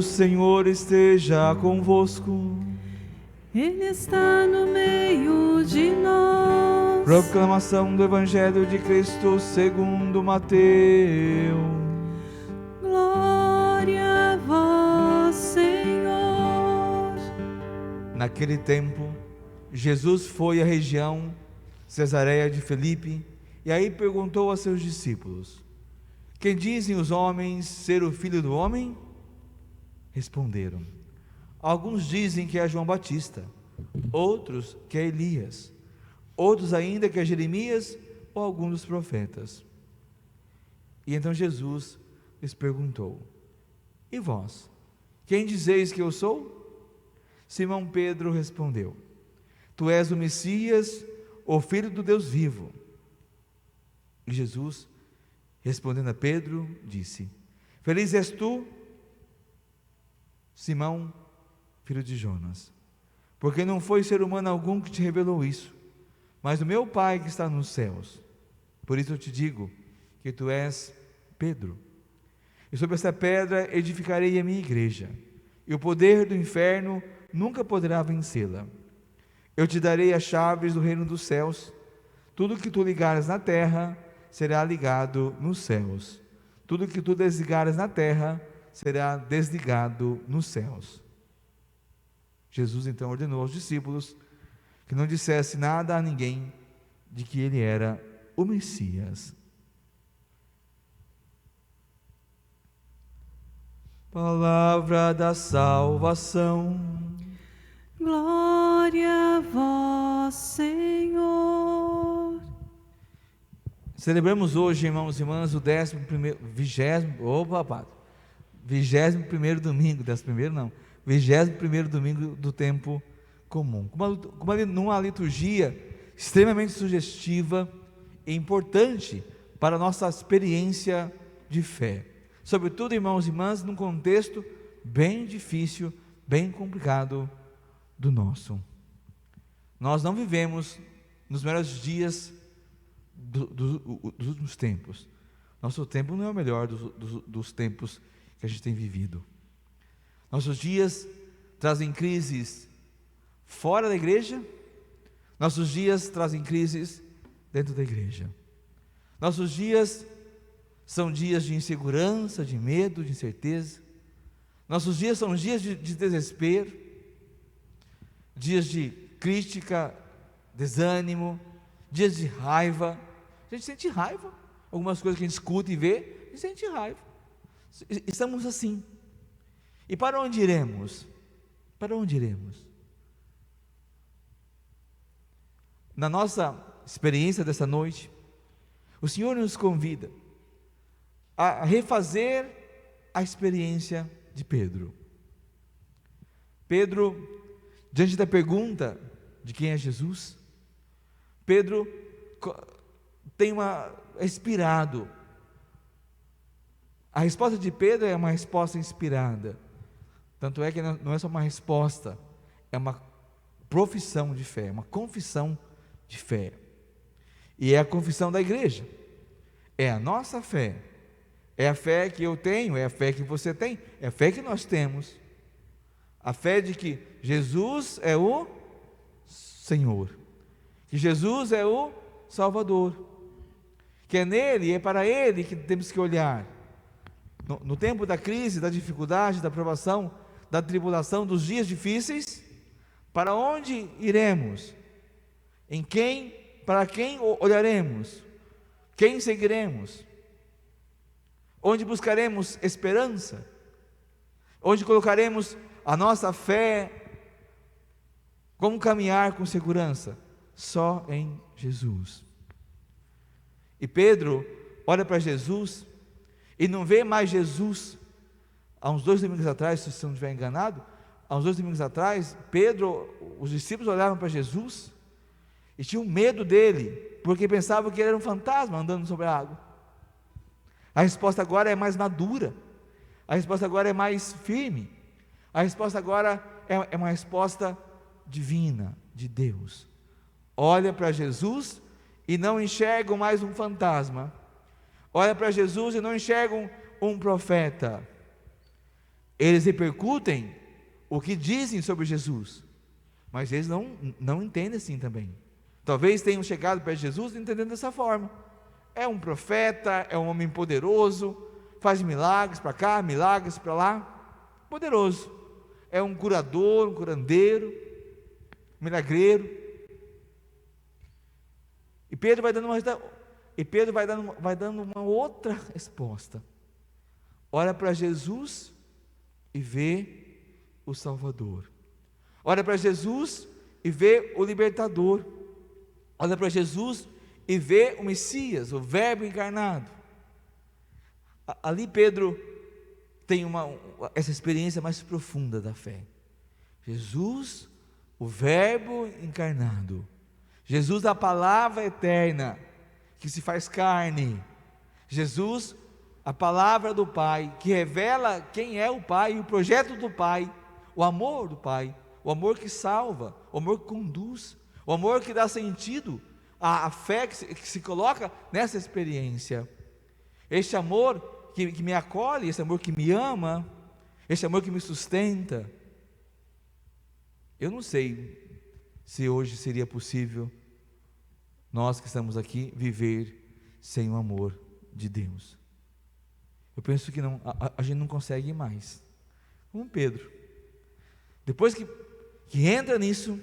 Senhor esteja convosco. Ele está no meio de nós. Proclamação do Evangelho de Cristo segundo Mateus. Glória a vós, Senhor. Naquele tempo, Jesus foi à região Cesareia de Filipe e aí perguntou a seus discípulos: quem dizem os homens ser o Filho do Homem? Responderam: alguns dizem que é João Batista, outros que é Elias, outros ainda que é Jeremias ou algum dos profetas. E então Jesus lhes perguntou: e vós, quem dizeis que eu sou? Simão Pedro respondeu: tu és o Messias, o Filho do Deus vivo. E Jesus, respondendo a Pedro, disse: feliz és tu, Simão, filho de Jonas, porque não foi ser humano algum que te revelou isso, mas o meu Pai que está nos céus. Por isso eu te digo que tu és Pedro, e sobre esta pedra edificarei a minha igreja, e o poder do inferno nunca poderá vencê-la. Eu te darei as chaves do reino dos céus. Tudo que tu ligares na terra será ligado nos céus, tudo que tu desligares na terra será desligado nos céus. Jesus então ordenou aos discípulos que não dissesse nada a ninguém de que ele era o Messias. Palavra da salvação. Glória a vós, Senhor. Celebramos hoje, irmãos e irmãs, o 21º domingo, 21º domingo do tempo comum, numa liturgia extremamente sugestiva e importante para a nossa experiência de fé, sobretudo, irmãos e irmãs, num contexto bem difícil, bem complicado do nosso. Nós não vivemos nos melhores dias dos últimos tempos. Nosso tempo não é o melhor dos tempos que a gente tem vivido. Nossos dias trazem crises fora da igreja, nossos dias trazem crises dentro da igreja. Nossos dias são dias de insegurança, de medo, de incerteza. Nossos dias são dias de desespero, dias de crítica, desânimo, dias de raiva. A gente sente raiva, algumas coisas que a gente escuta e vê, a gente sente raiva. Estamos assim. E para onde iremos? Para onde iremos? Na nossa experiência dessa noite, o Senhor nos convida a refazer a experiência de Pedro. Pedro, diante da pergunta de quem é Jesus, Pedro é inspirado. A resposta de Pedro é uma resposta inspirada. Tanto é que não é só uma resposta, é uma profissão de fé, uma confissão de fé. E é a confissão da igreja, é a nossa fé, é a fé que eu tenho, é a fé que você tem, é a fé que nós temos, a fé de que Jesus é o Senhor, que Jesus é o Salvador, que é nele e é para ele que temos que olhar. No tempo da crise, da dificuldade, da provação, da tribulação, dos dias difíceis, para onde iremos? Para quem olharemos? Quem seguiremos? Onde buscaremos esperança? Onde colocaremos a nossa fé? Como caminhar com segurança? Só em Jesus. E Pedro olha para Jesus e não vê mais Jesus. Há uns 2 domingos atrás, se eu não estiver enganado, há uns 2 domingos atrás, os discípulos olhavam para Jesus e tinham medo dele, porque pensavam que ele era um fantasma andando sobre a água. A resposta agora é mais madura, a resposta agora é mais firme, a resposta agora é uma resposta divina, de Deus. Olha para Jesus e não enxergam mais um fantasma, olha para Jesus e não enxergam um profeta. Eles repercutem o que dizem sobre Jesus, mas eles não entendem assim também. Talvez tenham chegado perto de Jesus entendendo dessa forma: é um profeta, é um homem poderoso, faz milagres para cá, milagres para lá, poderoso, é um curador, um curandeiro, milagreiro. E Pedro vai dando uma outra resposta. Olha para Jesus e vê o Salvador. Olha para Jesus e vê o Libertador. Olha para Jesus e vê o Messias, o Verbo encarnado. Ali Pedro tem essa experiência mais profunda da fé. Jesus, o Verbo encarnado. Jesus, a palavra eterna que se faz carne. Jesus, a palavra do Pai, que revela quem é o Pai, o projeto do Pai, o amor do Pai, o amor que salva, o amor que conduz, o amor que dá sentido à fé que se coloca nessa experiência. Este amor que me acolhe, esse amor que me ama, esse amor que me sustenta. Eu não sei se hoje seria possível nós que estamos aqui viver sem o amor de Deus. Eu penso que não, a gente não consegue mais. Como Pedro, depois que entra nisso,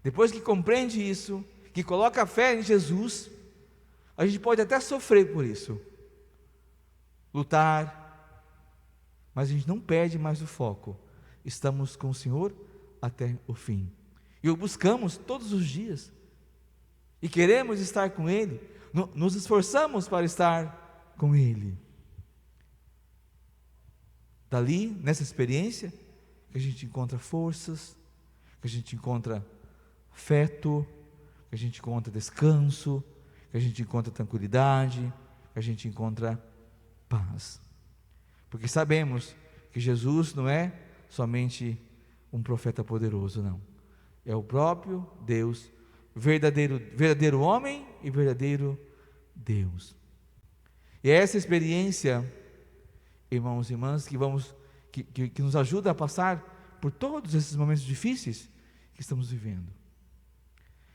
depois que compreende isso, que coloca a fé em Jesus, a gente pode até sofrer por isso, lutar, mas a gente não perde mais o foco. Estamos com o Senhor até o fim, e o buscamos todos os dias, e queremos estar com Ele, nos esforçamos para estar com Ele. Dali, nessa experiência, que a gente encontra forças, que a gente encontra afeto, que a gente encontra descanso, que a gente encontra tranquilidade, que a gente encontra paz. Porque sabemos que Jesus não é somente um profeta poderoso, não. É o próprio Deus, verdadeiro homem e verdadeiro Deus. E é essa experiência, irmãos e irmãs, que nos ajuda a passar por todos esses momentos difíceis que estamos vivendo.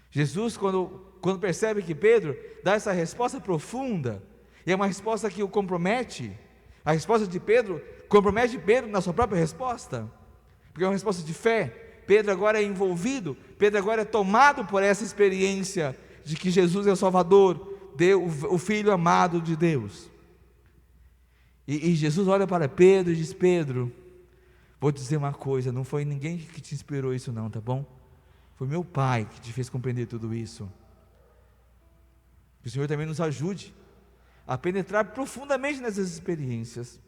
Jesus, quando percebe que Pedro dá essa resposta profunda, e é uma resposta que o compromete, a resposta de Pedro compromete Pedro na sua própria resposta, porque é uma resposta de fé. Pedro agora é envolvido, Pedro agora é tomado por essa experiência de que Jesus é o Salvador, o Filho amado de Deus. E Jesus olha para Pedro e diz: Pedro, vou te dizer uma coisa, não foi ninguém que te inspirou isso não, tá bom? Foi meu Pai que te fez compreender tudo isso. Que o Senhor também nos ajude a penetrar profundamente nessas experiências.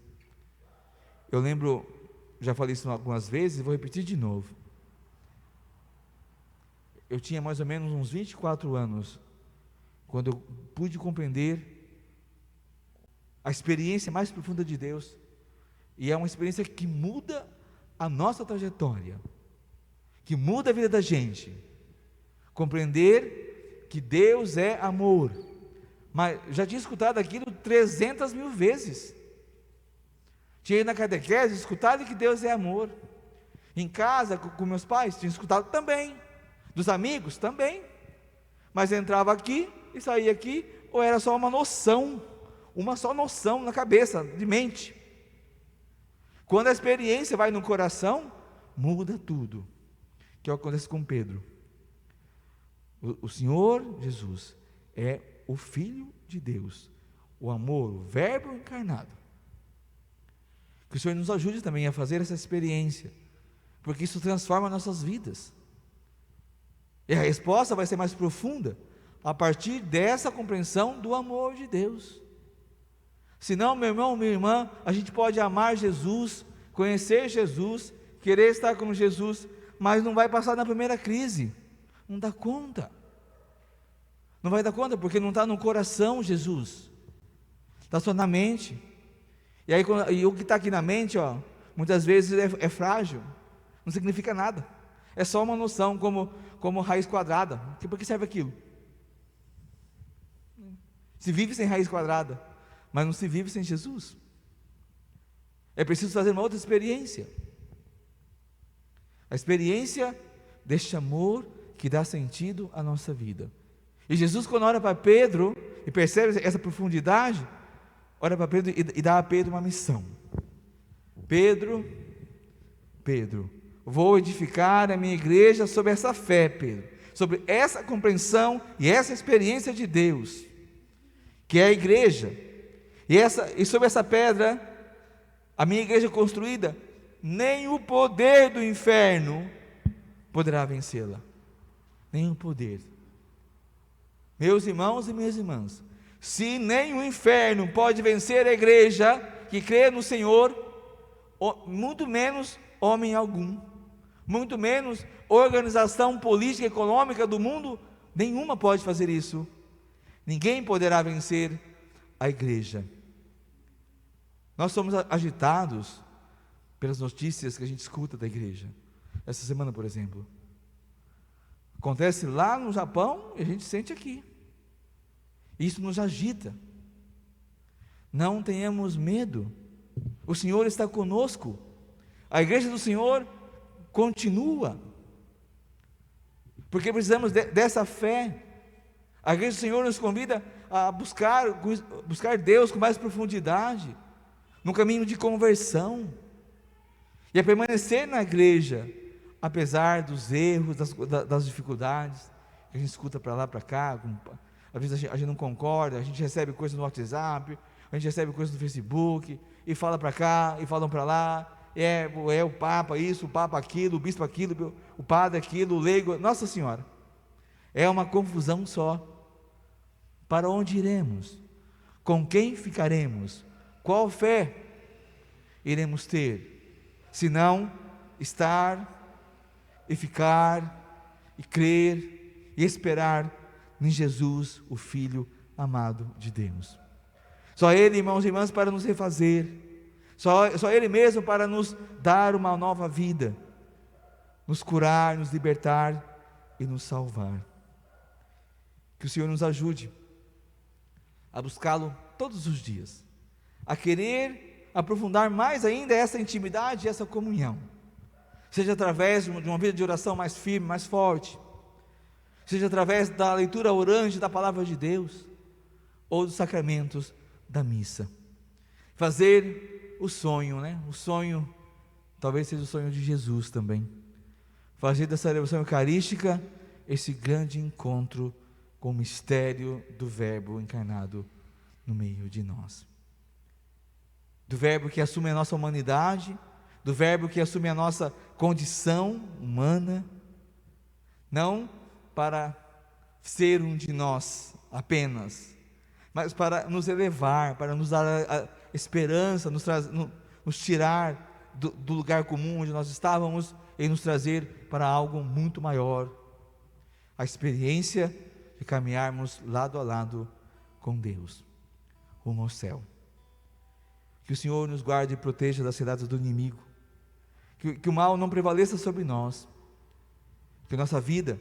Eu lembro, já falei isso algumas vezes e vou repetir de novo. Eu tinha mais ou menos uns 24 anos, quando eu pude compreender a experiência mais profunda de Deus, e é uma experiência que muda a nossa trajetória, que muda a vida da gente, compreender que Deus é amor. Mas já tinha escutado aquilo 300 mil vezes, tinha ido na catequese, escutado que Deus é amor, em casa com meus pais, tinha escutado também, dos amigos também, mas entrava aqui e saía aqui, ou era só uma só noção na cabeça, de mente. Quando a experiência vai no coração, muda tudo, que é o que acontece com Pedro. O Senhor Jesus é o Filho de Deus, o amor, o Verbo encarnado. Que o Senhor nos ajude também a fazer essa experiência, porque isso transforma nossas vidas, e a resposta vai ser mais profunda a partir dessa compreensão do amor de Deus. Senão, meu irmão, minha irmã, a gente pode amar Jesus, conhecer Jesus, querer estar com Jesus, mas não vai passar na primeira crise, não dá conta, não vai dar conta, porque não está no coração Jesus, está só na mente. E aí, e o que está aqui na mente, muitas vezes é frágil, não significa nada, é só uma noção, como raiz quadrada. Para que serve aquilo? Se vive sem raiz quadrada, mas não se vive sem Jesus. É preciso fazer uma outra experiência. A experiência deste amor que dá sentido à nossa vida. E Jesus, quando olha para Pedro e percebe essa profundidade, olha para Pedro e dá a Pedro uma missão. Pedro, vou edificar a minha igreja sobre essa fé, Pedro, sobre essa compreensão e essa experiência de Deus, que é a igreja. E sobre essa pedra, a minha igreja construída, nem o poder do inferno poderá vencê-la. Nem o poder. Meus irmãos e minhas irmãs, se nem o inferno pode vencer a igreja que crê no Senhor, muito menos homem algum, muito menos organização política e econômica do mundo, nenhuma pode fazer isso. Ninguém poderá vencer a igreja. Nós somos agitados pelas notícias que a gente escuta da igreja. Essa semana, por exemplo, acontece lá no Japão e a gente sente aqui. Isso nos agita. Não tenhamos medo. O Senhor está conosco. A igreja do Senhor continua. Porque precisamos dessa fé. A igreja do Senhor nos convida a buscar Deus com mais profundidade, no caminho de conversão, e a permanecer na igreja, apesar dos erros, das dificuldades, que a gente escuta para lá, para cá, às vezes a gente não concorda, a gente recebe coisas no WhatsApp, a gente recebe coisas no Facebook, e fala para cá, e falam para lá, é o Papa isso, o Papa aquilo, o Bispo aquilo, o Padre aquilo, o Leigo, Nossa Senhora, é uma confusão só. Para onde iremos? Com quem ficaremos? Qual fé iremos ter? Se não estar e ficar e crer e esperar em Jesus, o Filho amado de Deus. Só Ele, irmãos e irmãs, para nos refazer, só Ele mesmo para nos dar uma nova vida, nos curar, nos libertar e nos salvar. Que o Senhor nos ajude a buscá-lo todos os dias, a querer aprofundar mais ainda essa intimidade e essa comunhão, seja através de uma vida de oração mais firme, mais forte, seja através da leitura orante da palavra de Deus, ou dos sacramentos da missa. Fazer o sonho, o sonho, talvez seja o sonho de Jesus também, fazer dessa celebração eucarística esse grande encontro com o mistério do Verbo encarnado no meio de nós, do Verbo que assume a nossa humanidade, do Verbo que assume a nossa condição humana, não para ser um de nós apenas, mas para nos elevar, para nos dar a esperança, nos tirar do lugar comum onde nós estávamos e nos trazer para algo muito maior, a experiência de caminharmos lado a lado com Deus, rumo ao céu. Que o Senhor nos guarde e proteja das ciladas do inimigo, que o mal não prevaleça sobre nós, que nossa vida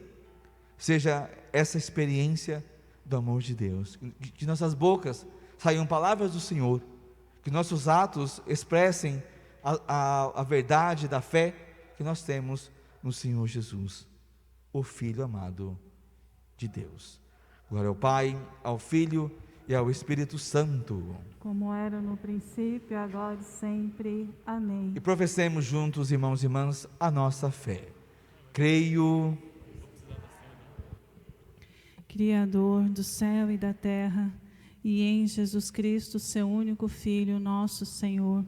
seja essa experiência do amor de Deus, que nossas bocas saiam palavras do Senhor, que nossos atos expressem a verdade da fé que nós temos no Senhor Jesus, o Filho amado de Deus. Glória ao Pai, ao Filho e ao Espírito Santo, como era no princípio, agora e sempre. Amém. E professemos juntos, irmãos e irmãs, a nossa fé. Creio, Criador do céu e da terra, e em Jesus Cristo, seu único Filho, nosso Senhor,